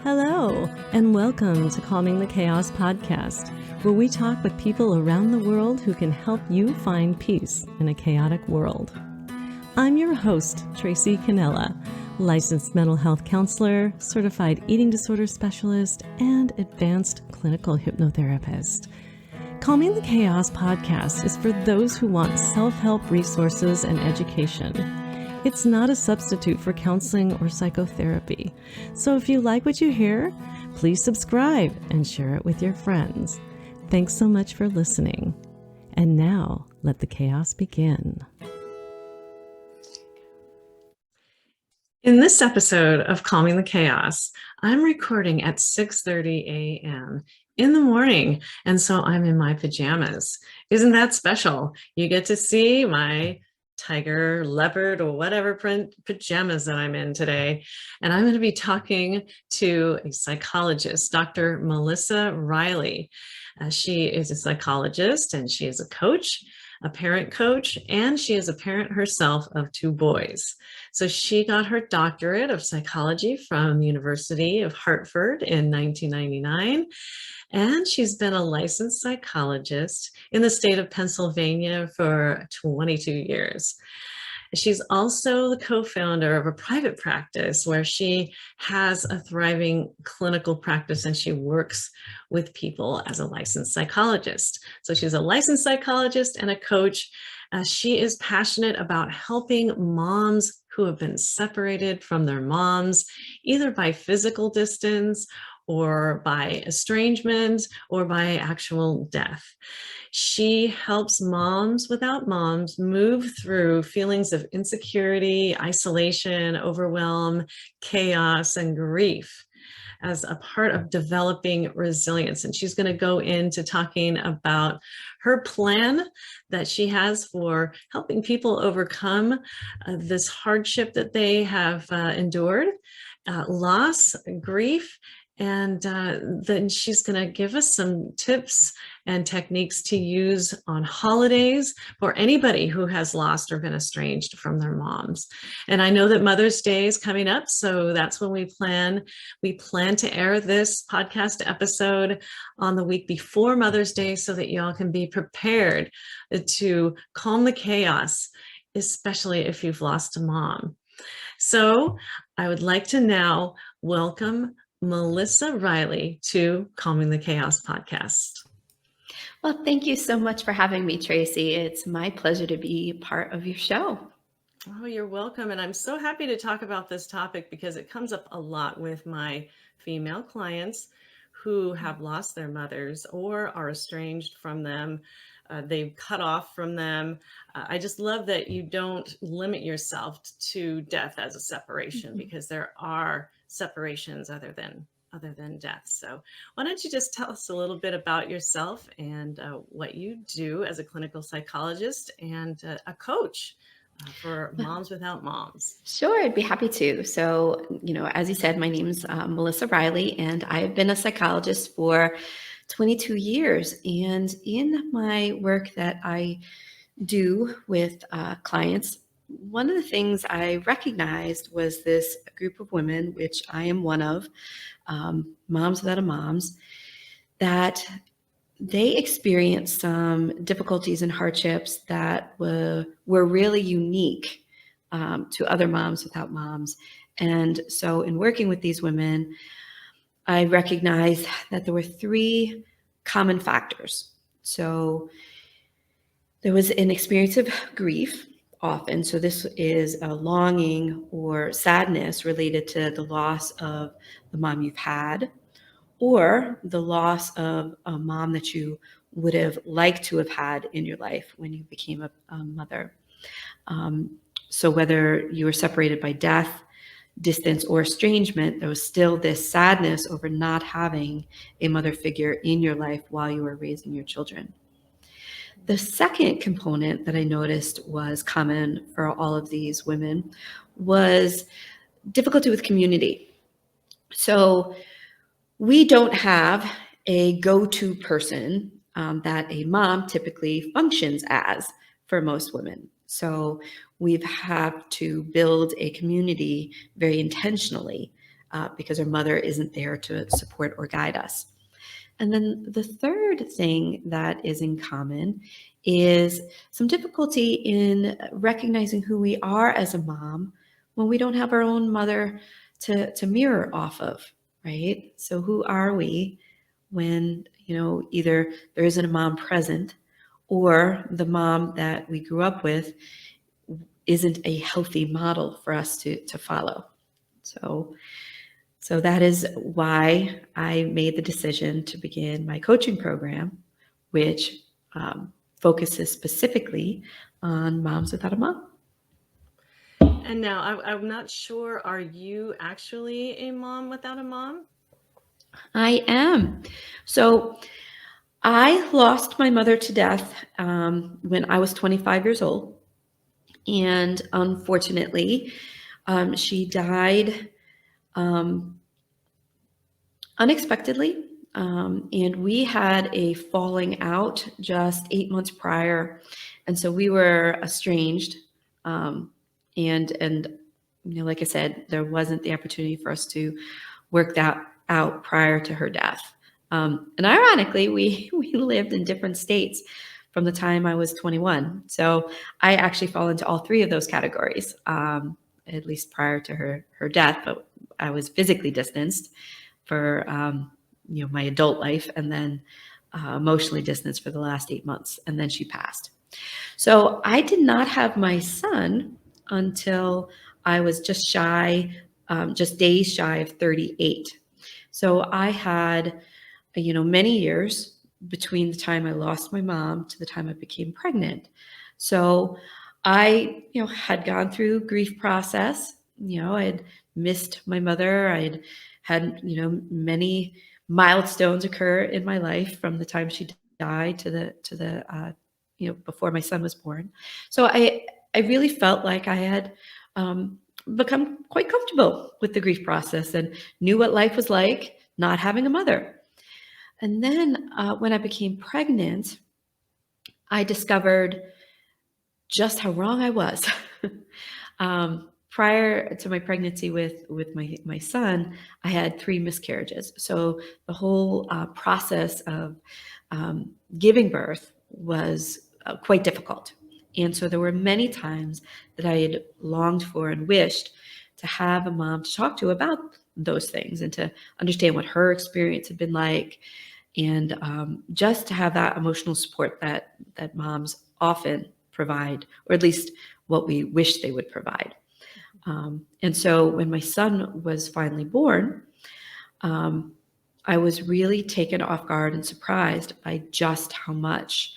Hello, and welcome to Calming the Chaos podcast, where we talk with people around the world who can help you find peace in a chaotic world. I'm your host, Tracy Canella, licensed mental health counselor, certified eating disorder specialist, and advanced clinical hypnotherapist. Calming the Chaos podcast is for those who want self-help resources and education. It's not a substitute for counseling or psychotherapy. So if you like what you hear, please subscribe and share it with your friends. Thanks so much for listening. And now, let the chaos begin. In this episode of Calming the Chaos, I'm recording at 6:30 a.m. in the morning, and so I'm in my pajamas. Isn't that special? You get to see my tiger, leopard, or whatever print pajamas that I'm in today. And I'm going to be talking to a psychologist, Dr. Melissa Reilly. She is a psychologist and she is a coach, a parent coach, and she is a parent herself of two boys. So she got her doctorate of psychology from University of Hartford in 1999. And she's been a licensed psychologist in the state of Pennsylvania for 22 years. She's also the co-founder of a private practice where she has a thriving clinical practice and she works with people as a licensed psychologist. So she's a licensed psychologist and a coach. She is passionate about helping moms who have been separated from their moms, either by physical distance or by estrangement, or by actual death. She helps moms without moms move through feelings of insecurity, isolation, overwhelm, chaos, and grief as a part of developing resilience. And she's going to go into talking about her plan that she has for helping people overcome this hardship that they have endured, loss, grief. And then she's going to give us some tips and techniques to use on holidays for anybody who has lost or been estranged from their moms. And I know that Mother's Day is coming up, so that's when we plan to air this podcast episode on the week before Mother's Day so that y'all can be prepared to calm the chaos, especially if you've lost a mom. So I would like to now welcome Melissa Reilly to Calming the Chaos podcast. Well, thank you so much for having me, Tracy. It's my pleasure to be part of your show. Oh, you're welcome. And I'm so happy to talk about this topic because it comes up a lot with my female clients who have lost their mothers or are estranged from them. They've cut off from them. I just love that you don't limit yourself to death as a separation, because there are separations other than death. So why don't you just tell us a little bit about yourself and what you do as a clinical psychologist and a coach for moms without moms? Sure, I'd be happy to. So, as you said, my name is Melissa Reilly, and I've been a psychologist for 22 years. And in my work that I do with clients, one of the things I recognized was this group of women, which I am one of, moms without a moms, that they experienced some difficulties and hardships that were really unique to other moms without moms. And so in working with these women, I recognized that there were three common factors. So there was an experience of grief often. So this is a longing or sadness related to the loss of the mom you've had, or the loss of a mom that you would have liked to have had in your life when you became a mother. So whether you were separated by death, distance, or estrangement, there was still this sadness over not having a mother figure in your life while you were raising your children. The second component that I noticed was common for all of these women was difficulty with community. So we don't have a go-to person that a mom typically functions as for most women. So we've had to build a community very intentionally because our mother isn't there to support or guide us. And then the third thing that is in common is some difficulty in recognizing who we are as a mom when we don't have our own mother to mirror off of, right? So who are we when, either there isn't a mom present or the mom that we grew up with isn't a healthy model for us to follow. So that is why I made the decision to begin my coaching program, which focuses specifically on moms without a mom. And now I'm not sure, are you actually a mom without a mom? I am. So I lost my mother to death when I was 25 years old. And unfortunately, she died unexpectedly. And we had a falling out just 8 months prior. And so we were estranged. And like I said, there wasn't the opportunity for us to work that out prior to her death. And ironically, we lived in different states from the time I was 21. So I actually fall into all three of those categories, at least prior to her death. But I was physically distanced for my adult life, and then emotionally distanced for the last 8 months, and then she passed. So I did not have my son until I was just days shy of 38. So I had, many years between the time I lost my mom to the time I became pregnant. So I, had gone through grief process. I had missed my mother. I'd had, many milestones occur in my life from the time she died to the before my son was born. So I really felt like I had become quite comfortable with the grief process and knew what life was like not having a mother. And then when I became pregnant, I discovered just how wrong I was. Prior to my pregnancy with my son, I had 3 miscarriages. So the whole process of giving birth was quite difficult. And so there were many times that I had longed for and wished to have a mom to talk to about those things and to understand what her experience had been like, and just to have that emotional support that moms often provide, or at least what we wish they would provide. And so when my son was finally born, I was really taken off guard and surprised by just how much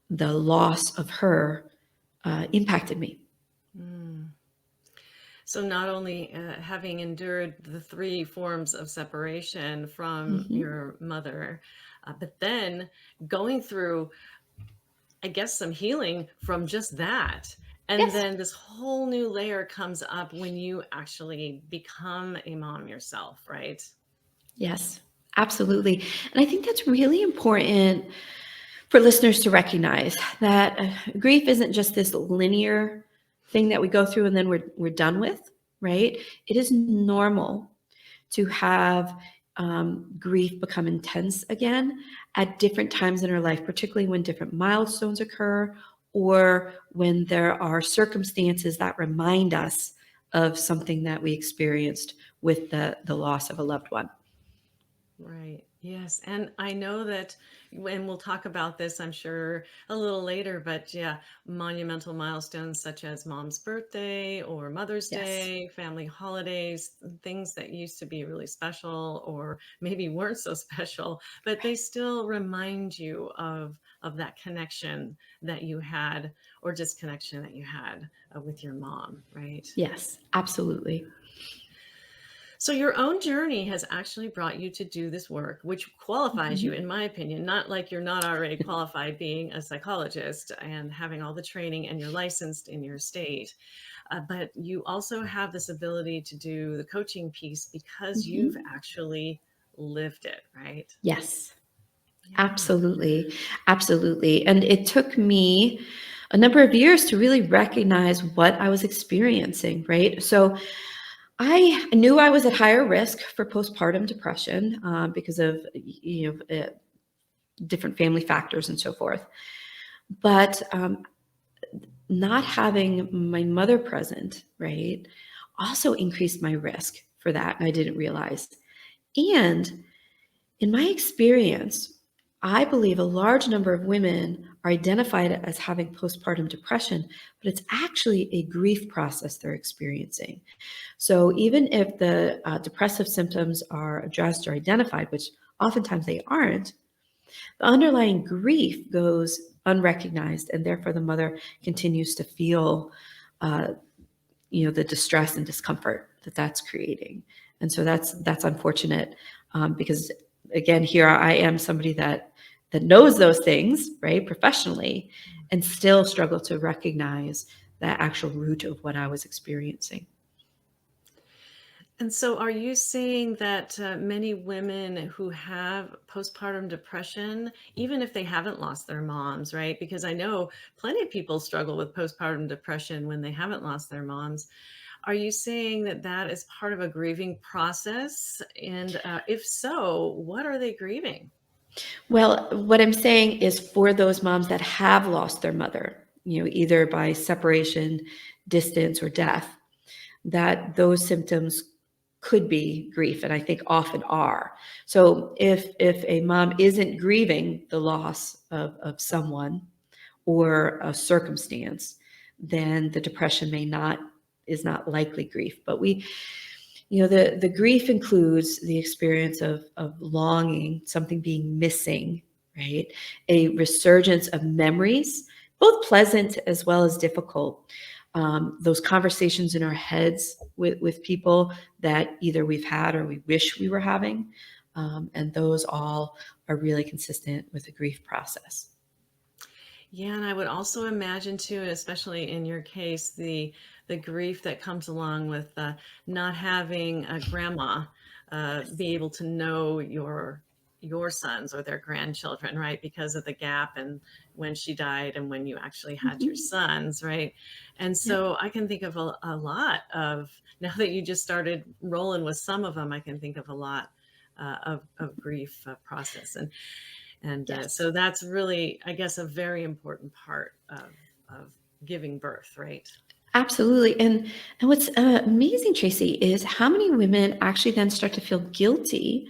the loss of her impacted me. So not only having endured the 3 forms of separation from your mother, but then going through, I guess, some healing from just that. And Yes. then this whole new layer comes up when you actually become a mom yourself, right? Yes, absolutely. And I think that's really important for listeners to recognize that grief isn't just this linear thing that we go through and then we're done with, right? It is normal to have grief become intense again at different times in our life, particularly when different milestones occur or when there are circumstances that remind us of something that we experienced with the loss of a loved one. Right. Yes. And I know that when we'll talk about this, I'm sure a little later, but yeah, monumental milestones such as mom's birthday or Mother's Yes. Day, family holidays, things that used to be really special or maybe weren't so special, but they still remind you of that connection that you had or disconnection that you had with your mom, right? Yes, absolutely. So your own journey has actually brought you to do this work, which qualifies you, in my opinion, not like you're not already qualified being a psychologist and having all the training and you're licensed in your state. But you also have this ability to do the coaching piece because you've actually lived it, right? Yes, Yeah. absolutely. Absolutely. And it took me a number of years to really recognize what I was experiencing, right? So I knew I was at higher risk for postpartum depression because of different family factors and so forth. But not having my mother present, right, also increased my risk for that. And I didn't realize. And in my experience, I believe a large number of women are identified as having postpartum depression, but it's actually a grief process they're experiencing. So even if the depressive symptoms are addressed or identified, which oftentimes they aren't, the underlying grief goes unrecognized, and therefore the mother continues to feel, uh, the distress and discomfort that that's creating. And so that's unfortunate because again, here I am, somebody that knows those things, right, professionally, and still struggle to recognize the actual root of what I was experiencing. And so, are you saying that many women who have postpartum depression, even if they haven't lost their moms, right? Because I know plenty of people struggle with postpartum depression when they haven't lost their moms. Are you saying that that is part of a grieving process? And if so, what are they grieving? Well, what I'm saying is for those moms that have lost their mother, either by separation, distance, or death, that those symptoms could be grief, and I think often are. So if a mom isn't grieving the loss of someone or a circumstance, then the depression is not likely grief. But the grief includes the experience of longing, something being missing, right? A resurgence of memories, both pleasant as well as difficult. Those conversations in our heads with people that either we've had or we wish we were having. And those all are really consistent with the grief process. Yeah, and I would also imagine too, especially in your case, the grief that comes along with not having a grandma be able to know your sons or their grandchildren, right? Because of the gap and when she died and when you actually had your Mhm. sons, right? And Yep. so I can think of a lot of now that you just started rolling with some of them, I can think of a lot of grief process. And Yes. so that's really, I guess, a very important part of giving birth, right? Absolutely. And what's amazing, Tracy, is how many women actually then start to feel guilty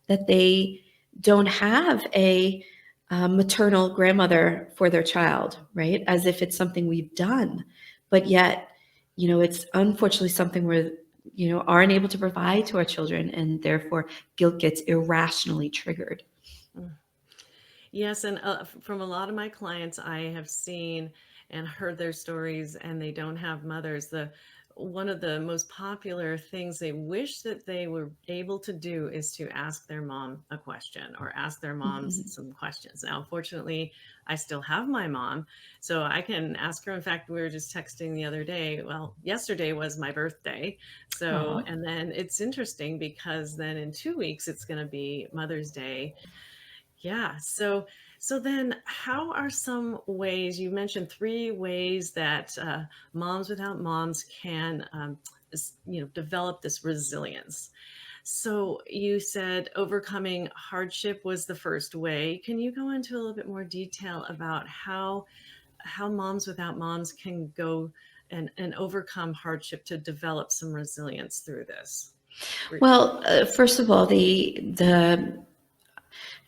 that they don't have a maternal grandmother for their child, right? As if it's something we've done, but yet, it's unfortunately something we're aren't able to provide to our children, and therefore guilt gets irrationally triggered. Mm. Yes, and from a lot of my clients, I have seen and heard their stories, and they don't have mothers. The one of the most popular things they wish that they were able to do is to ask their mom a question or ask their moms Mhm. some questions. Now, unfortunately, I still have my mom, so I can ask her. In fact, we were just texting the other day. Well, yesterday was my birthday, so Aw. and then it's interesting because then in 2 weeks it's going to be Mother's Day. Yeah. So then how are some ways you mentioned three ways that moms without moms can develop this resilience. So you said overcoming hardship was the first way. Can you go into a little bit more detail about how moms without moms can go and overcome hardship to develop some resilience through this? Well, first of all, the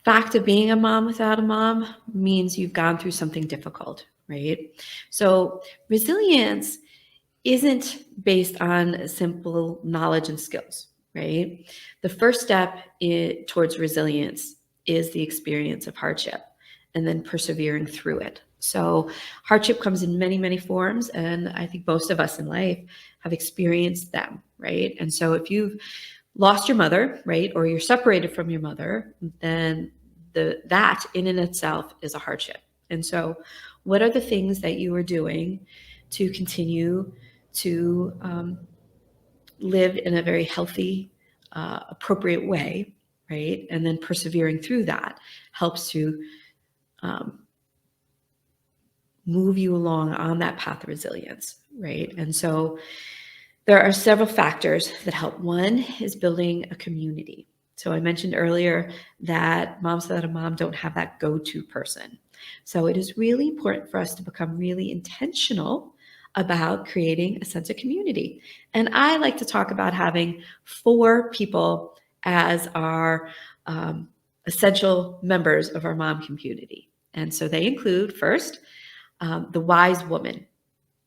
fact of being a mom without a mom means you've gone through something difficult, right? So resilience isn't based on simple knowledge and skills, right? The first step towards resilience is the experience of hardship and then persevering through it. So hardship comes in many, many forms, and I think most of us in life have experienced them, right? And so if you've lost your mother, right, or you're separated from your mother, then that in and itself is a hardship. And so, what are the things that you are doing to continue to live in a very healthy, appropriate way, right? And then persevering through that helps to um, move you along on that path of resilience, right? And so There are several factors that help. One is building a community. So I mentioned earlier that moms without a mom don't have that go-to person. So it is really important for us to become really intentional about creating a sense of community. And I like to talk about having 4 people as our essential members of our mom community. And so they include first, the wise woman.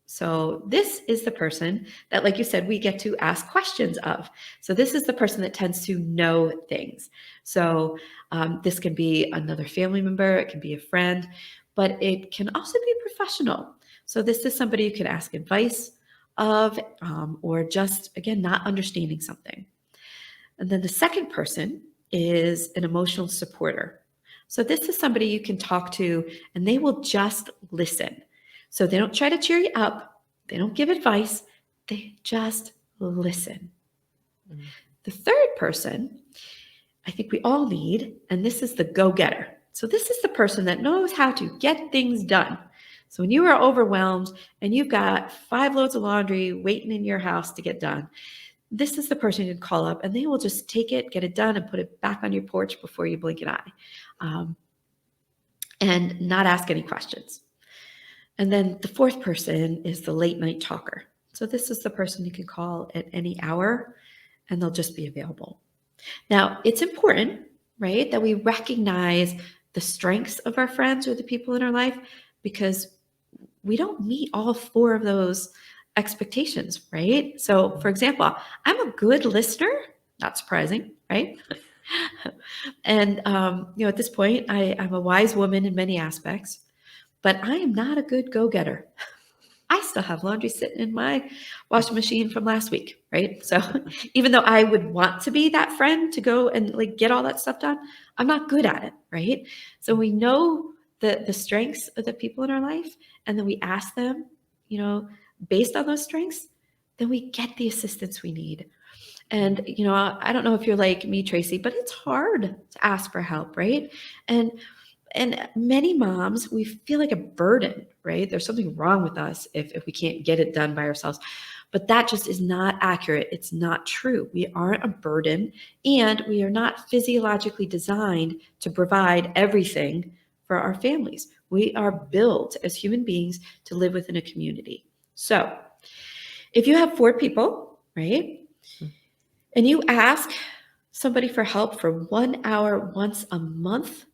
So this is the person that, like you said, we get to ask questions of. So this is the person that tends to know things. So this can be another family member, it can be a friend, but it can also be a professional. So this is somebody you can ask advice of, or just, again, not understanding something. And then the second person is an emotional supporter. So this is somebody you can talk to and they will just listen. So they don't try to cheer you up. They don't give advice. They just listen. Mm. The third person, I think we all need, and this is the go-getter. So this is the person that knows how to get things done. So when you are overwhelmed and you've got 5 loads of laundry waiting in your house to get done, this is the person you can call up and they will just take it, get it done, and put it back on your porch before you blink an eye, and not ask any questions. And then the fourth person is the late night talker. So this is the person you can call at any hour and they'll just be available. Now, it's important, right, that we recognize the strengths of our friends or the people in our life, because we don't meet all 4 of those expectations, right? So, for example, I'm a good listener, not surprising, right? And at this point, I'm a wise woman in many aspects, but I am not a good go-getter. I still have laundry sitting in my washing machine from last week, right? So even though I would want to be that friend to go and like get all that stuff done, I'm not good at it, right? So we know the strengths of the people in our life, and then we ask them, based on those strengths, then we get the assistance we need. And I don't know if you're like me, Tracy, but it's hard to ask for help, right? And many moms, we feel like a burden, right? There's something wrong with us if we can't get it done by ourselves. But that just is not accurate. It's not true. We aren't a burden, and we are not physiologically designed to provide everything for our families. We are built as human beings to live within a community. So if you have 4 people, right, and you ask somebody for help for 1 hour once a month,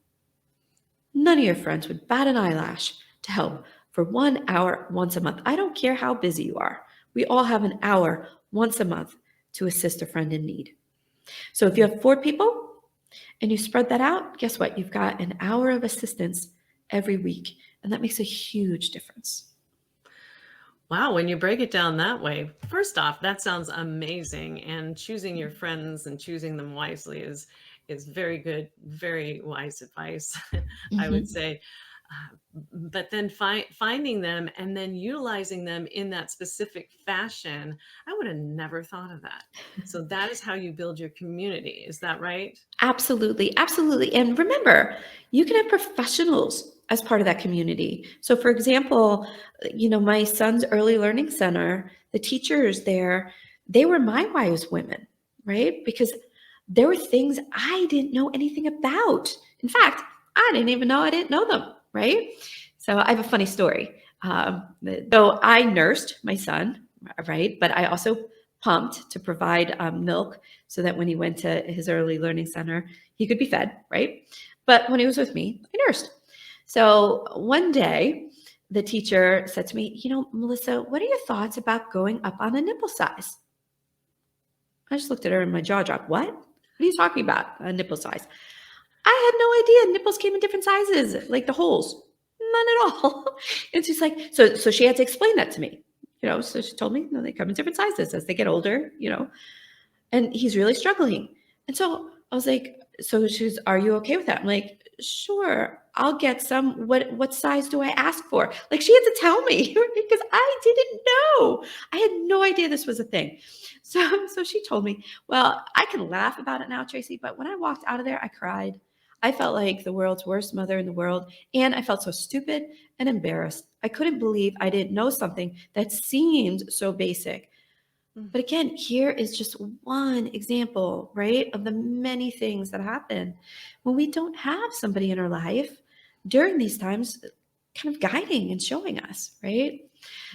none of your friends would bat an eyelash to help for 1 hour once a month. I don't care how busy you are. We all have an hour once a month to assist a friend in need. So if you have 4 people and you spread that out, guess what? You've got an hour of assistance every week, and that makes a huge difference. Wow, when you break it down that way, first off, that sounds amazing. And choosing your friends and choosing them wisely is very good, very wise advice, I would Mhm. say. But then finding them and then utilizing them in that specific fashion, I would have never thought of that. So that is how you build your community. Is that right? Absolutely, absolutely. And remember, you can have professionals as part of that community. So, for example, my son's early learning center, the teachers there, they were my wise women, right? Because there were things I didn't know anything about. In fact, I didn't even know I didn't know them, right? So, I have a funny story. Though I nursed my son, right? But I also pumped to provide milk so that when he went to his early learning center, he could be fed, right? But when he was with me, I nursed. So one day, the teacher said to me, Melissa, what are your thoughts about going up on a nipple size? I just looked at her and my jaw dropped. What? What are you talking about? A nipple size? I had no idea nipples came in different sizes, like the holes. None at all. And she's like, so she had to explain that to me. So she told me, they come in different sizes as they get older, and he's really struggling. And so I was like, so she's, are you okay with that? I'm like, sure, I'll get some. What size do I ask for? Like she had to tell me because I didn't know. I had no idea this was a thing. So she told me, well, I can laugh about it now, Tracy, but when I walked out of there, I cried. I felt like the world's worst mother in the world. And I felt so stupid and embarrassed. I couldn't believe I didn't know something that seemed so basic. But again, here is just one example, right, of the many things that happen when we don't have somebody in our life during these times kind of guiding and showing us, right?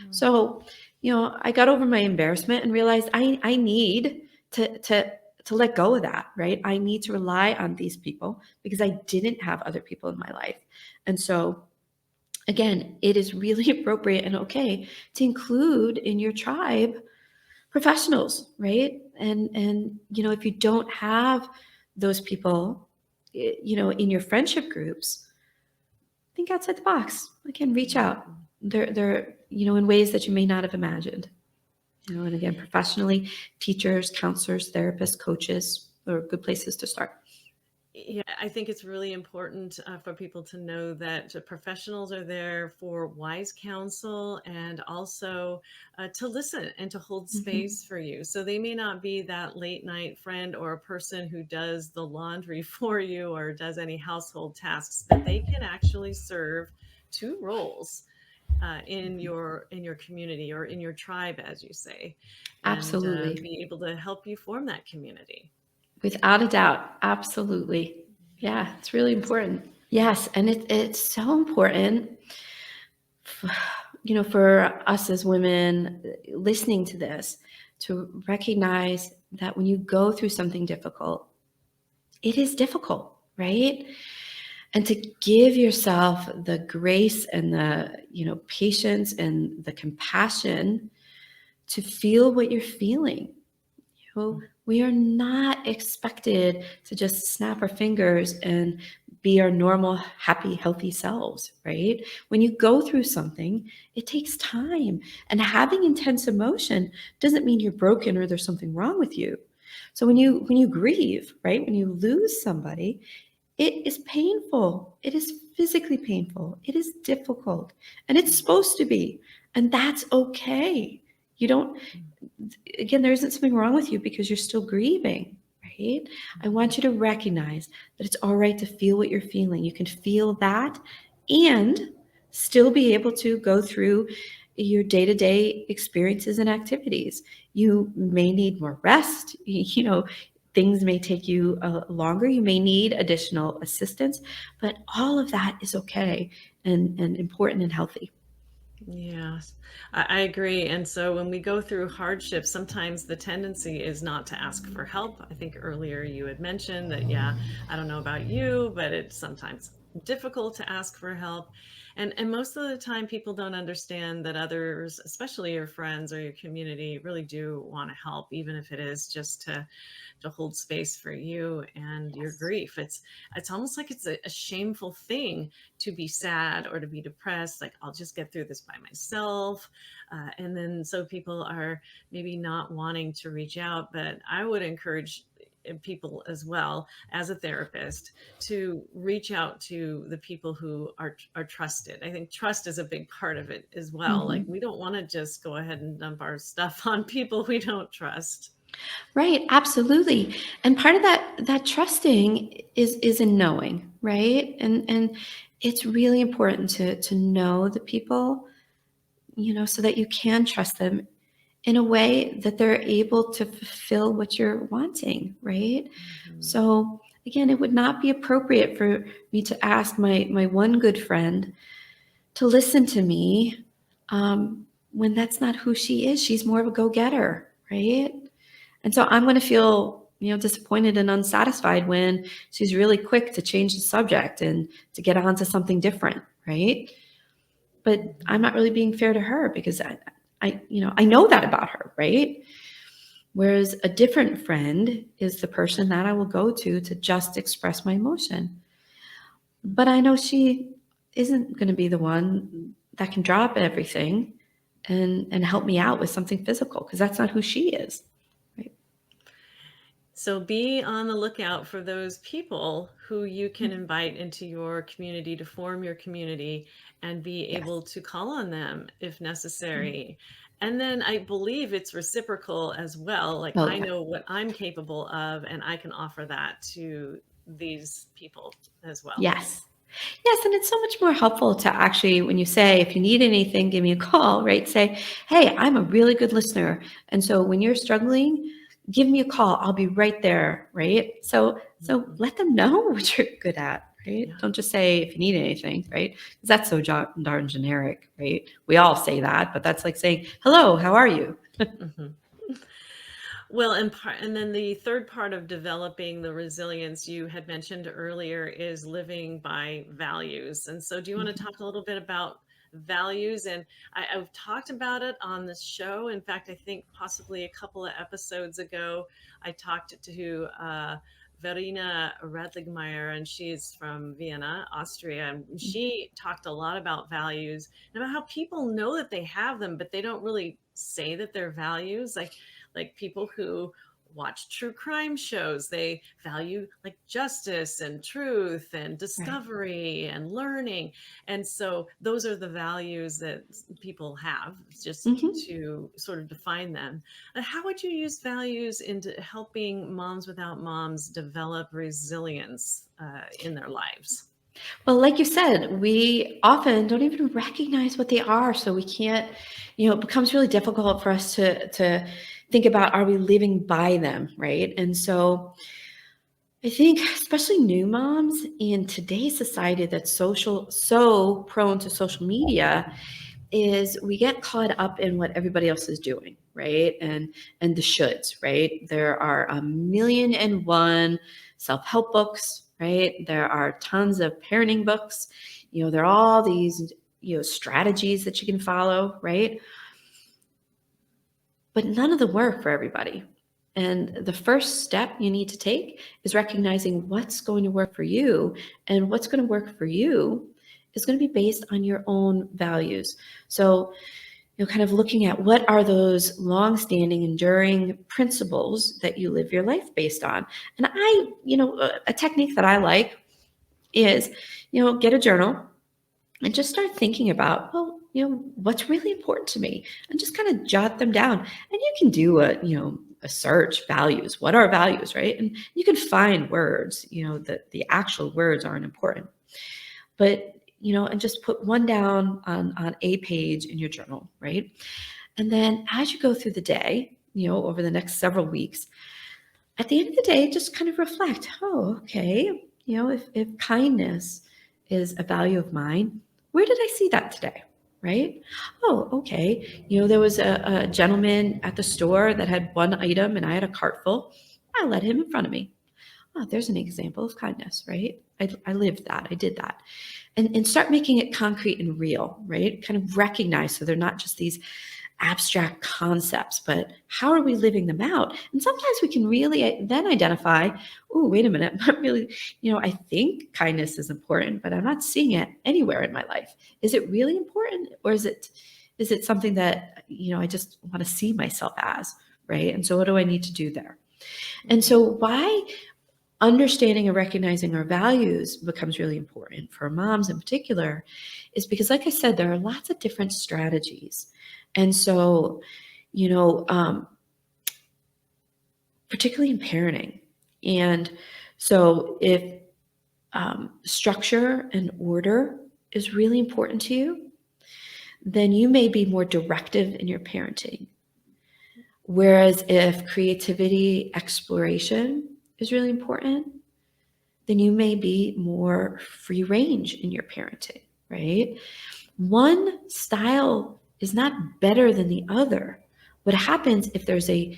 Mhm. So, I got over my embarrassment and realized I need to let go of that, right? I need to rely on these people because I didn't have other people in my life. And so, again, it is really appropriate and okay to include in your tribe professionals, right? And if you don't have those people, in your friendship groups, think outside the box. Again, reach out. Mhm. They're in ways that you may not have imagined. And again, professionally, teachers, counselors, therapists, coaches are good places to start. Yeah, I think it's really important for people to know that professionals are there for wise counsel and also to listen and to hold Mhm. space for you. So they may not be that late night friend or a person who does the laundry for you or does any household tasks, but they can actually serve two roles in your community or in your tribe, as you say, and Absolutely. be able to help you form that community. Without a doubt. Absolutely. Yeah, it's really important. Yes, and it's so important for us as women listening to this to recognize that when you go through something difficult, it is difficult, right? And to give yourself the grace and the, patience and the compassion to feel what you're feeling. We are not expected to just snap our fingers and be our normal, happy, healthy selves, right? When you go through something, it takes time. And having intense emotion doesn't mean you're broken or there's something wrong with you. So when you grieve, right? When you lose somebody, it is painful. It is physically painful. It is difficult. And it's supposed to be. And that's okay. You don't Again, there isn't something wrong with you because you're still grieving, right? I want you to recognize that it's all right to feel what you're feeling. You can feel that and still be able to go through your day-to-day experiences and activities. You may need more rest, things may take you longer. You may need additional assistance, but all of that is okay and important and healthy. Yes, I agree. And so when we go through hardship, sometimes the tendency is not to ask for help. I think earlier you had mentioned that, yeah, I don't know about you, but it's sometimes difficult to ask for help. And most of the time people don't understand that others, especially your friends or your community, really do want to help, even if it is just to hold space for you and your Yes. grief. It's almost like it's a shameful thing to be sad or to be depressed. Like, I'll just get through this by myself. And then so people are maybe not wanting to reach out, but I would encourage people as well as a therapist to reach out to the people who are trusted. I think trust is a big part of it as well. Like, Mhm. we don't want to just go ahead and dump our stuff on people we don't trust. Right, absolutely. And part of that trusting is in knowing, right? And it's really important to know the people, so that you can trust them in a way that they're able to fulfill what you're wanting, right? Mhm. So again, it would not be appropriate for me to ask my one good friend to listen to me when that's not who she is. She's more of a go-getter, right? And so I'm going to feel, disappointed and unsatisfied when she's really quick to change the subject and to get on to something different, right? But I'm Mhm. not really being fair to her because I know that about her, right? Whereas a different friend is the person that I will go to just express my emotion. But I know she isn't going to be the one that can drop everything and help me out with something physical because that's not who she is. Right. So be on the lookout for those people who you can invite into your community to form your community and be Yes. able to call on them if necessary. And then I believe it's reciprocal as well. Like, Oh I yeah. know what I'm capable of, and I can offer that to these people as well. Yes. Yes, and it's so much more helpful to actually, when you say, if you need anything, give me a call, right? Say, hey, I'm a really good listener. And so when you're struggling, give me a call. I'll be right there, right? So Mhm. let them know what you're good at, right? Yeah. Don't just say if you need anything, right? Because that's so darn generic, right? We all say that, but that's like saying, hello, how are you? Mhm. Well, and then the third part of developing the resilience you had mentioned earlier is living by values. And so, do you want to Mhm. talk a little bit about values? And I've talked about it on this show. In fact, I think possibly a couple of episodes ago, I talked to Verena Radligmeyer, and she's from Vienna, Austria. And she talked a lot about values and about how people know that they have them, but they don't really say that they're values. Like people who watch true crime shows, they value like justice and truth and Right. discovery and learning. And so those are the values that people have, just Mhm. to sort of define them. How would you use values into helping moms without moms develop resilience in their lives? Well, like you said, we often don't even recognize what they are. So we can't, it becomes really difficult for us to think about, are we living by them, right? And so I think especially new moms in today's society that's so prone to social media, is we get caught up in what everybody else is doing, right? And the shoulds, right? There are a million and one self-help books, right? There are tons of parenting books. There are all these, strategies that you can follow, right? But none of them work for everybody. And the first step you need to take is recognizing what's going to work for you. And what's going to work for you is going to be based on your own values. So, kind of looking at what are those long-standing, enduring principles that you live your life based on. And a technique that I like is, get a journal and just start thinking about, well, what's really important to me, and just kind of jot them down. And you can do a search, values. What are values, right? And you can find words, that the actual words aren't important, but and just put one down on a page in your journal, right? And then as you go through the day, over the next several weeks, at the end of the day, just kind of reflect, oh, okay, if kindness is a value of mine, where did I see that today? Right? Oh, okay. There was a gentleman at the store that had one item and I had a cart full. I let him in front of me. Oh, there's an example of kindness, right? I lived that. I did that. And start making it concrete and real, right? Kind of recognize so they're not just these abstract concepts, but how are we living them out? And sometimes we can really then identify, oh, wait a minute, I'm not really, I think kindness is important, but I'm not seeing it anywhere in my life. Is it really important? Or is it something that, I just want to see myself as, right? And so what do I need to do there? And Mhm. so why understanding and recognizing our values becomes really important for moms in particular is because, like I said, there are lots of different strategies. And so, you know, um, particularly in parenting. And so, if structure and order is really important to you, then you may be more directive in your parenting. Whereas if creativity, exploration is really important, then you may be more free range in your parenting, right? One style is not better than the other. What happens if there's a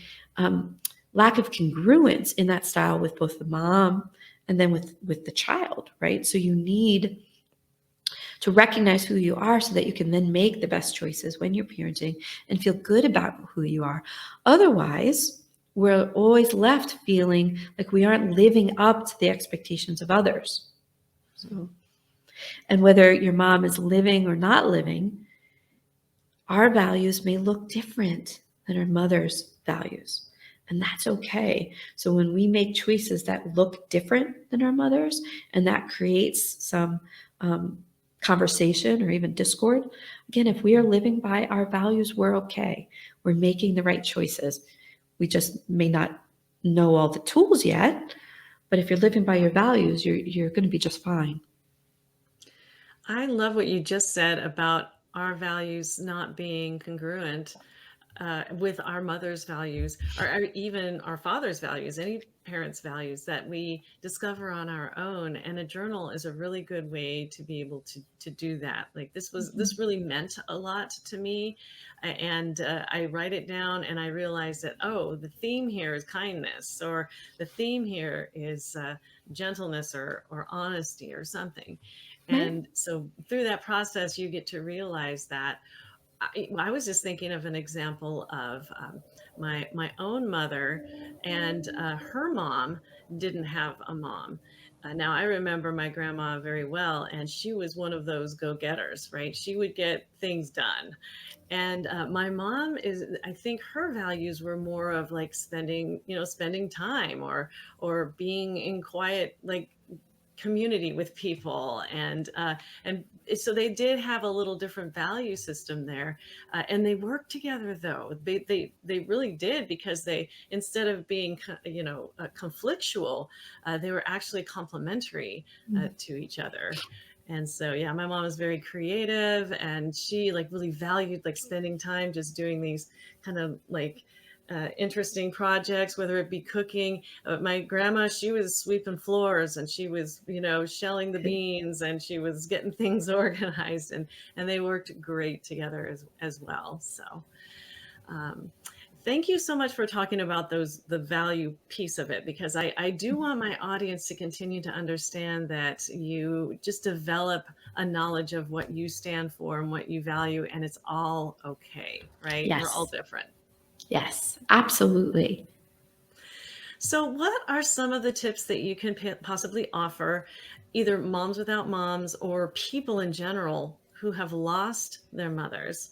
lack of congruence in that style with both the mom and then with the child, right? So you need to recognize who you are so that you can then make the best choices when you're parenting and feel good about who you are. Otherwise, we're always left feeling like we aren't living up to the expectations of others. So, and whether your mom is living or not living, our values may look different than our mother's values. And that's okay. So when we make choices that look different than our mother's, and that creates some um, conversation or even discord, again, if we are living by our values, we're okay. We're making the right choices. We just may not know all the tools yet, but if you're living by your values, you're going to be just fine. I love what you just said about our values not being congruent with our mother's values, or even our father's values, any parent's values that we discover on our own. And a journal is a really good way to be able to do that. Like this Mhm. really meant a lot to me, and I write it down, and I realize that, oh, the theme here is kindness, or the theme here is gentleness, or honesty, or something. Right? And so through that process, you get to realize that I was just thinking of an example of my own mother, and her mom didn't have a mom. Now I remember my grandma very well, and she was one of those go-getters, right? She would get things done. And my mom is, I think her values were more of like spending time, or being in quiet, like community with people, and so they did have a little different value system there, and they worked together, though they really did, because they, instead of being conflictual, they were actually complementary Mm. to each other. And so, yeah, my mom was very creative, and she like really valued like spending time just doing these kind of like interesting projects, whether it be cooking. My grandma, she was sweeping floors, and she was, shelling the beans, and she was getting things organized, and they worked great together as well. So, um, thank you so much for talking about the value piece of it, because I do want my audience to continue to understand that you just develop a knowledge of what you stand for and what you value, and it's all okay, right? We're all Yes. different. Yes, absolutely. So, what are some of the tips that you can possibly offer either moms without moms, or people in general who have lost their mothers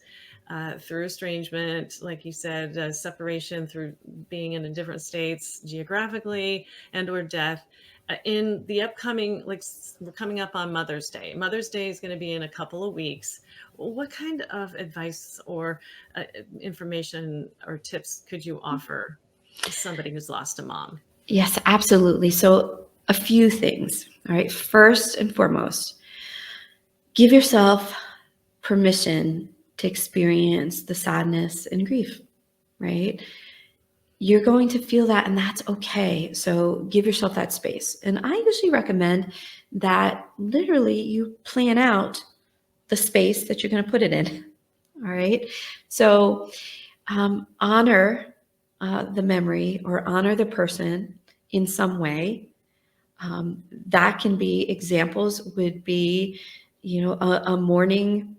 through estrangement, like you said, separation, through being in different states geographically, and/or death? In the upcoming, like we're coming up on Mother's Day. Mother's Day is going to be in a couple of weeks. What kind of advice, or information, or tips could you offer somebody who's lost a mom? Yes, absolutely. So, a few things. All right. First and foremost, give yourself permission to experience the sadness and grief, right? You're going to feel that, and that's okay. So, give yourself that space. And I usually recommend that literally you plan out the space that you're going to put it in. All right. So, honor the memory, or honor the person in some way. That can be, examples would be, a morning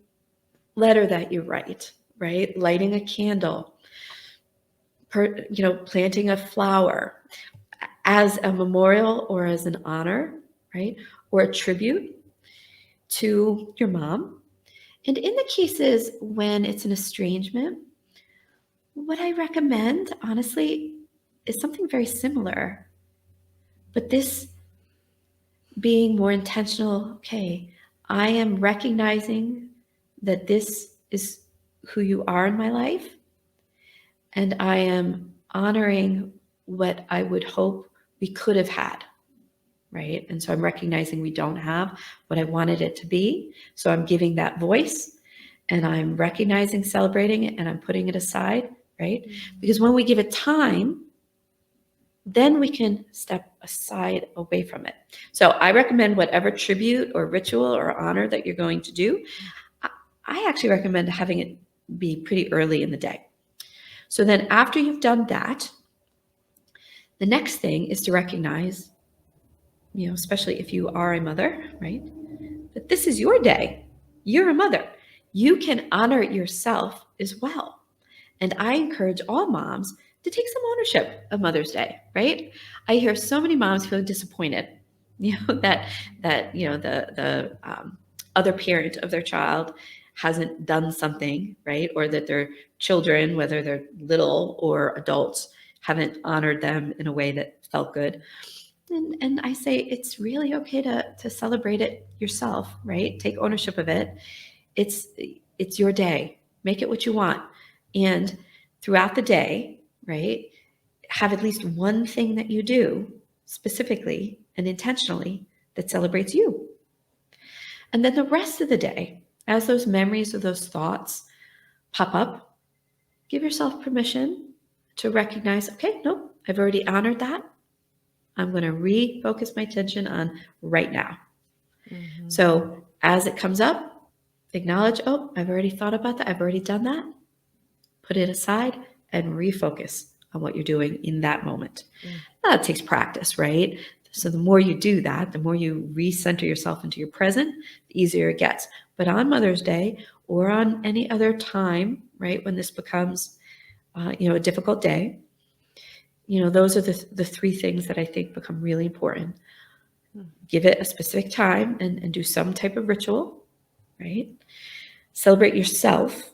letter that you write, right? Lighting a candle, planting a flower as a memorial or as an honor, right? Or a tribute to your mom. And in the cases when it's an estrangement, what I recommend, honestly, is something very similar, but this being more intentional. Okay, I am recognizing that this is who you are in my life, and I am honoring what I would hope we could have had, right? And so I'm recognizing we don't have what I wanted it to be. So I'm giving that voice, and I'm recognizing, celebrating it, and I'm putting it aside, right? Because when we give it time, then we can step aside away from it. So I recommend whatever tribute or ritual or honor that you're going to do. I actually recommend having it be pretty early in the day. So then after you've done that, the next thing is to recognize, especially if you are a mother, right? That this is your day. You're a mother. You can honor yourself as well. And I encourage all moms to take some ownership of Mother's Day, right? I hear so many moms feeling disappointed, that the other parent of their child hasn't done something, right? Or that their children, whether they're little or adults, haven't honored them in a way that felt good. And I say it's really okay to celebrate it yourself, right? Take ownership of it. It's it's your day. Make it what you want. And throughout the day, right? Have at least one thing that you do specifically and intentionally that celebrates you. And then the rest of the day, as those memories or those thoughts pop up, give yourself permission to recognize, okay, nope, I've already honored that. I'm going to refocus my attention on right now. Mm-hmm. So as it comes up, acknowledge, oh, I've already thought about that. I've already done that. Put it aside and refocus on what you're doing in that moment. Mm-hmm. Now, it takes practice, right? So the more you do that, the more you recenter yourself into your present, the easier it gets. But on Mother's Day or on any other time, right, when this becomes, a difficult day, those are the three things that I think become really important. Give it a specific time and do some type of ritual, right? Celebrate yourself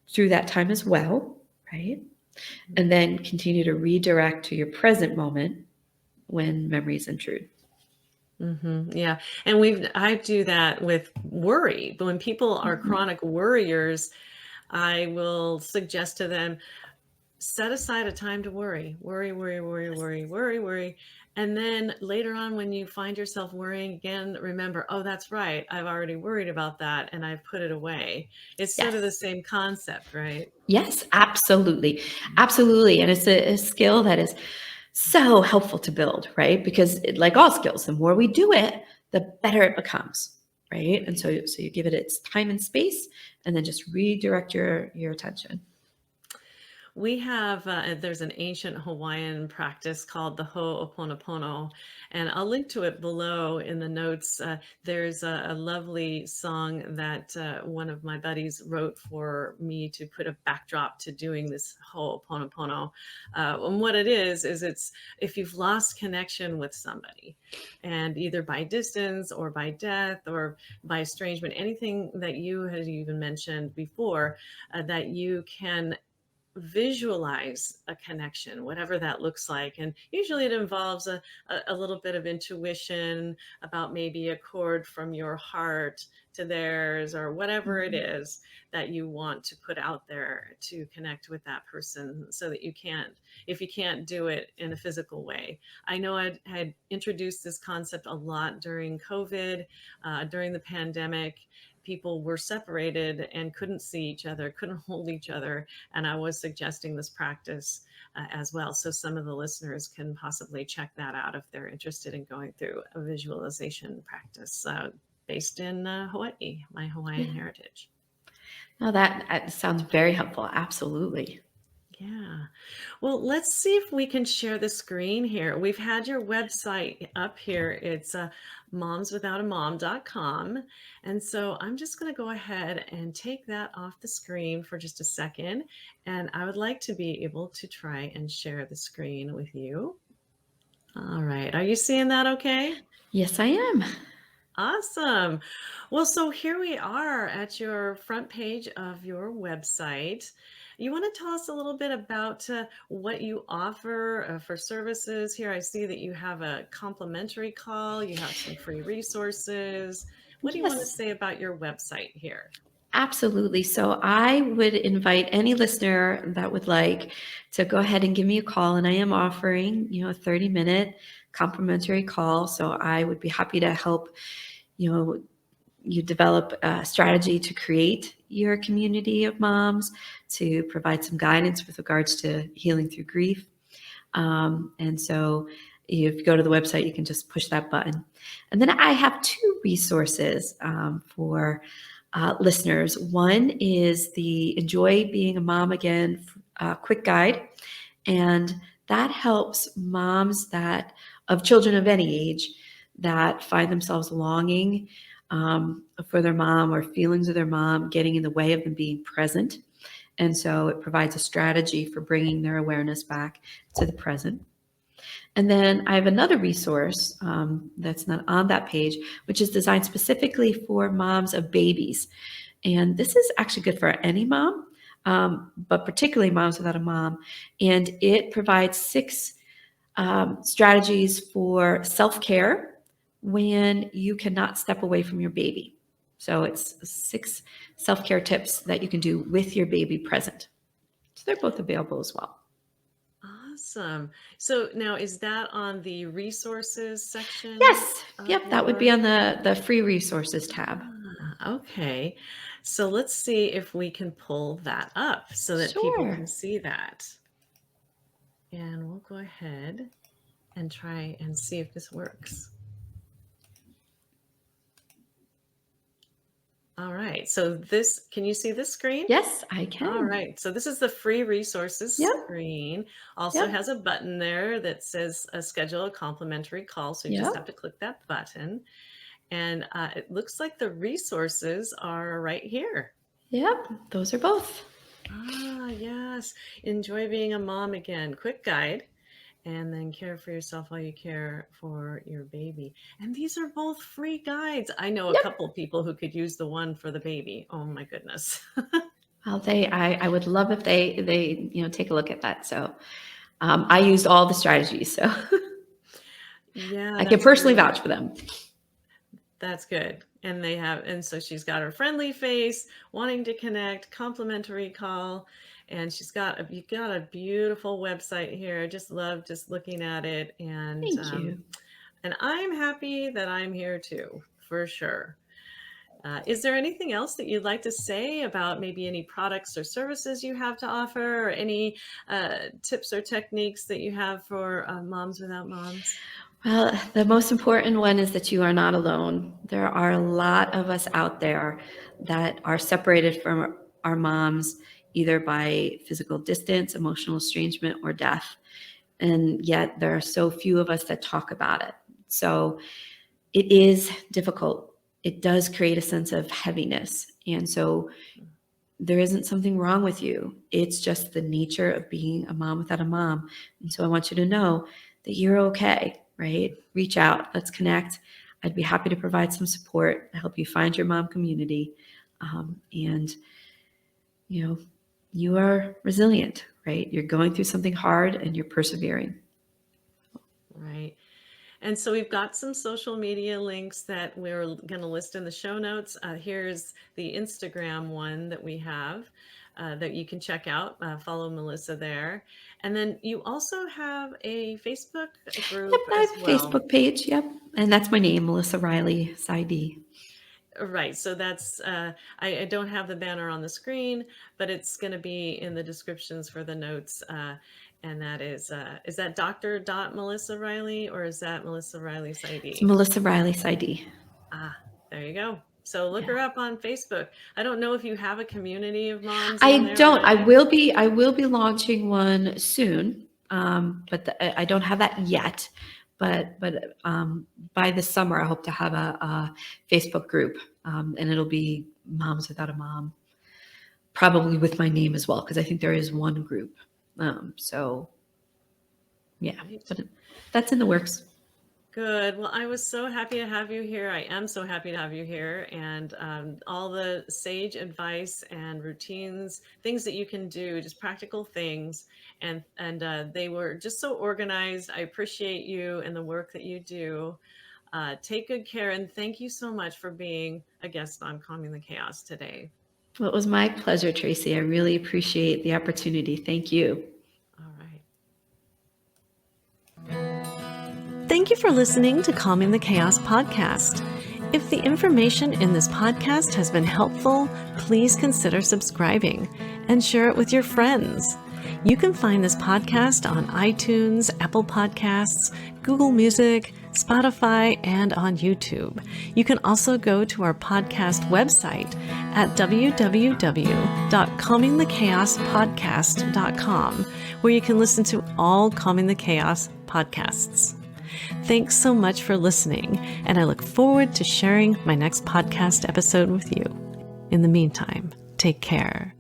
through that time as well, right? And then continue to redirect to your present moment when memories intrude. Mm-hmm. Yeah. And I do that with worry. When people are chronic worriers, I will suggest to them, set aside a time to worry, worry, worry, worry, worry, worry, worry. And then later on, when you find yourself worrying again, remember, oh, that's right. I've already worried about that and I've put it away. It's sort of the Yes. same concept, right? Yes, absolutely. Absolutely. And it's a skill that is so helpful to build, right? Because like all skills, the more we do it, the better it becomes, right? And so you give it its time and space and then just redirect your attention. We have, there's an ancient Hawaiian practice called the Ho'oponopono, and I'll link to it below in the notes. There's a lovely song that one of my buddies wrote for me to put a backdrop to doing this Ho'oponopono. And what it is it's if you've lost connection with somebody, and either by distance or by death or by estrangement, anything that you had even mentioned before, that you can visualize a connection, whatever that looks like. And usually it involves a little bit of intuition about maybe a chord from your heart to theirs or whatever it is that you want to put out there to connect with that person, so that if you can't do it in a physical way. I know I had introduced this concept a lot during COVID, during the pandemic. People were separated and couldn't see each other, couldn't hold each other. And I was suggesting this practice as well. So some of the listeners can possibly check that out if they're interested in going through a visualization practice based in Hawaii, my Hawaiian heritage. No, that sounds very helpful. Absolutely. Yeah. Well, let's see if we can share the screen here. We've had your website up here. It's momswithoutamom.com. And so I'm just going to go ahead and take that off the screen for just a second. And I would like to be able to try and share the screen with you. All right. Are you seeing that okay? Yes, I am. Awesome. Well, so here we are at your front page of your website. You want to tell us a little bit about what you offer for services here? I see that you have a complimentary call, you have some free resources. What do you want to Yes. say about your website here? Absolutely. So I would invite any listener that would like to go ahead and give me a call. And I am offering, a 30-minute complimentary call. So I would be happy to help, you develop a strategy to create your community of moms, to provide some guidance with regards to healing through grief. And so if you go to the website, you can just push that button. And then I have two resources for listeners. One is the Enjoy Being a Mom Again quick guide. And that helps moms of children of any age that find themselves longing for their mom, or feelings of their mom getting in the way of them being present. And so it provides a strategy for bringing their awareness back to the present. And then I have another resource that's not on that page, which is designed specifically for moms of babies. And this is actually good for any mom, but particularly moms without a mom. And it provides 6 strategies for self-care when you cannot step away from your baby. So it's 6 self-care tips that you can do with your baby present. So they're both available as well. Awesome. So now is that on the resources section Yes. of Yep. That would be your? on the free resources tab. Okay. So let's see if we can pull that up so that people Sure. can see that. And we'll go ahead and try and see if this works. All right. So this, can you see this screen? Yes, I All can. right. So this is the free resources Yep. screen. Also Yep. has a button there that says schedule a complimentary call. So you just have Yep. to click that button. And it looks like the resources are right here. Yep. Those are both. Ah, yes. Enjoy being a mom again. Quick guide. And then care for yourself while you care for your baby. And these are both free guides. I know a Yep. couple people who could use the one for the baby. Oh my goodness. Well, I would love if they take a look at that. So I used all the strategies, so Yeah, I can that's personally great. vouch for them. That's good. And they have, and so she's got her friendly face, wanting to connect, complimentary call, and you've got a beautiful website here. I just love just looking at it, Thank you. and I'm happy that I'm here too, for sure. Is there anything else that you'd like to say about maybe any products or services you have to offer, or any tips or techniques that you have for moms without moms? Well, the most important one is that you are not alone. There are a lot of us out there that are separated from our moms, either by physical distance, emotional estrangement, or death. And yet there are so few of us that talk about it. So it is difficult. It does create a sense of heaviness. And so there isn't something wrong with you. It's just the nature of being a mom without a mom. And so I want you to know that you're okay, right? Reach out, let's connect. I'd be happy to provide some support to help you find your mom community. And, you are resilient, right? You're going through something hard and you're persevering. Right. And so we've got some social media links that we're going to list in the show notes. Here's the Instagram one that we have that you can check out. Follow Melissa there. And then you also have a Facebook Yep, group I as have a well. Facebook page. Yep. And that's my name, Melissa Reilly, ID. Right. So that's, I don't have the banner on the screen, but it's going to be in the descriptions for the notes. And that is that Dr. Melissa Reilly, or is that Melissa Riley's It's ID? Melissa Reilly's ID. Ah, there you go. So look Yeah. her up on Facebook. I don't know if you have a community of moms on I there don't. I already. will be. I will be launching one soon, but I don't have that yet. But by the summer, I hope to have a Facebook group, and it'll be Moms Without a Mom, probably with my name as well, because I think there is one group. So yeah, Right. but that's in the works. Good. Well, I was so happy to have you here. I am so happy to have you here, and all the sage advice and routines, things that you can do, just practical things, and they were just so organized. I appreciate you and the work that you do. Take good care, and thank you so much for being a guest on Calming the Chaos today. Well, it was my pleasure, Tracy. I really appreciate the opportunity. Thank you. All right. Thank you for listening to Calming the Chaos podcast. If the information in this podcast has been helpful, please consider subscribing and share it with your friends. You can find this podcast on iTunes, Apple Podcasts, Google Music, Spotify, and on YouTube. You can also go to our podcast website at www.calmingthechaospodcast.com, where you can listen to all Calming the Chaos podcasts. Thanks so much for listening, and I look forward to sharing my next podcast episode with you. In the meantime, take care.